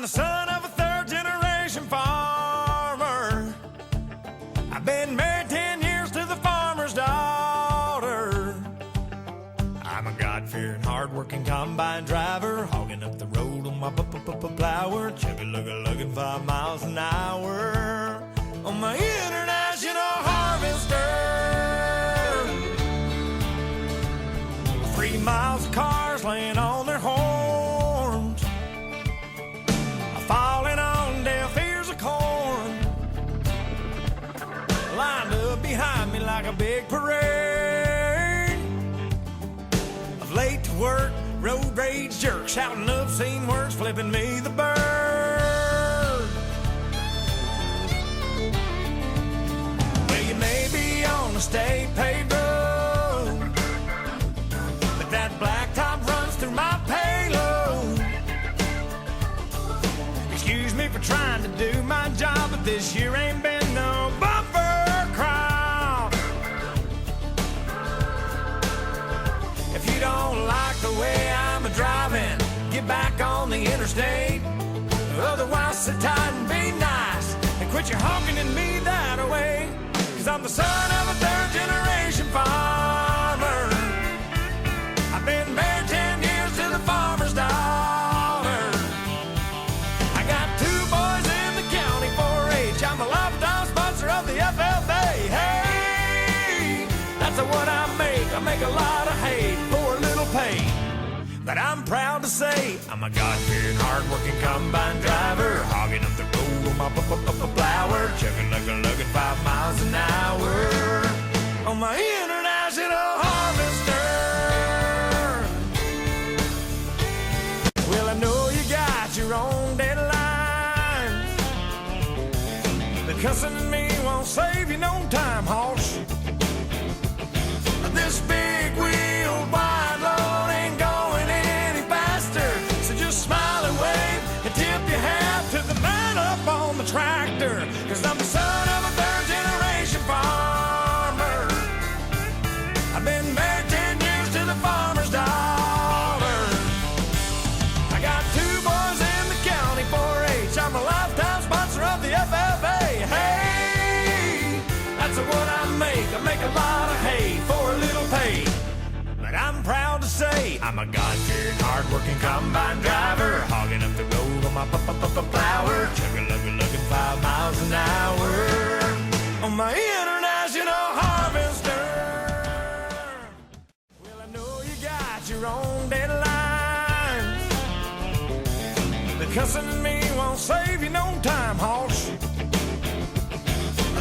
I'm the son of a third-generation farmer. I've been married 10 years to the farmer's daughter. I'm a God-fearing, hard-working combine driver, hogging up the road on my plower, chugga-lugga-lugging 5 miles an hour on my international harvester. 3 miles of cars laying on their horns, falling on deaf ears of corn, lined up behind me like a big parade of late to work, road rage jerks, shouting obscene words, flipping me the bird. Well, you may be on a state paved road, but that blacktop runs through my payload. Excuse me for trying to do my job, but this year ain't been no bumper crop. If you don't like the way I'm a-driving, get back on the interstate. Otherwise, sit tight and be nice and quit your honking at me that way. 'Cause I'm the son of a third-generation farmer. I've been married 10 years to the farmer's daughter. I got 2 boys in the county 4-H. I'm a lifetime sponsor of the FFA. Hey, that's what I make. I make a lot of hay for a little pay. But I'm proud to say I'm a God-fearing, hard-working combine driver, hogging up the road on my plower, chugga-lugga-lugging 5 miles an hour on my international harvester. Well, I know you got your own deadlines, but cussing at me won't save you no time, hoss. This big wheel wide load ain't going any faster, so just smile and wave and tip your hat to the man up on the tractor. 'Cause I'm the son of a third-generation farmer. I've been married 10 years to the farmer's daughter. I got 2 boys in the county 4-H. I'm a lifetime sponsor of the FFA. Hey, that's what I make. I make a lot of hay for a little pay. But I'm proud to say I'm a God-fearing, hard-working combine driver, hogging up the road on my plower, chugga-lugga-lugging 5 miles an hour on my international harvester. Well, I know you got your own deadlines, but cussing at me won't save you no time, hoss.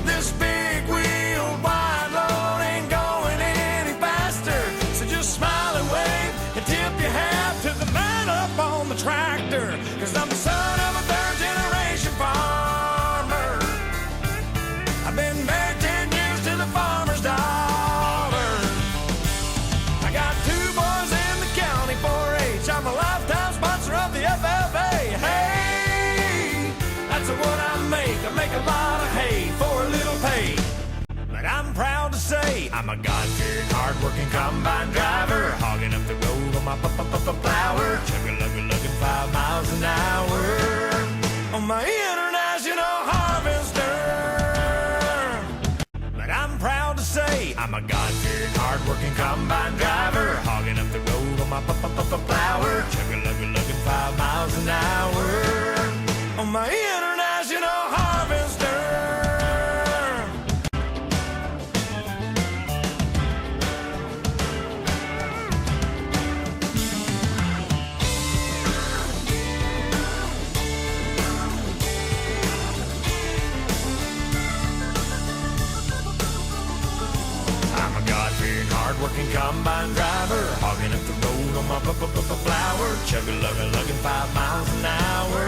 This big wheel wide load ain't going any faster, so just smile and wave and tip your hat to the man up on the tractor. 'Cause I'm the son of a third-generation farmer. I've been married 10 years to the farmer's daughter. I got 2 boys in the county 4-H. I'm a lifetime sponsor of the FFA. Hey, that's what I make. I make a lot of hay for a little pay. But I'm proud to say I'm a God-fearing, hard-working combine driver, hogging up the road on my plower, chugga-lugga-lugging 5 miles an hour on my international harvester. But I'm proud to say I'm a God-fearing, hard-working combine driver, hogging up the road on my plower, chugga-lugga-lugging 5 miles an hour on my international harvester. I'm a God-fearing, hard-working combine driver, hogging up the road on my plower, chugga-lugga-lugging 5 miles an hour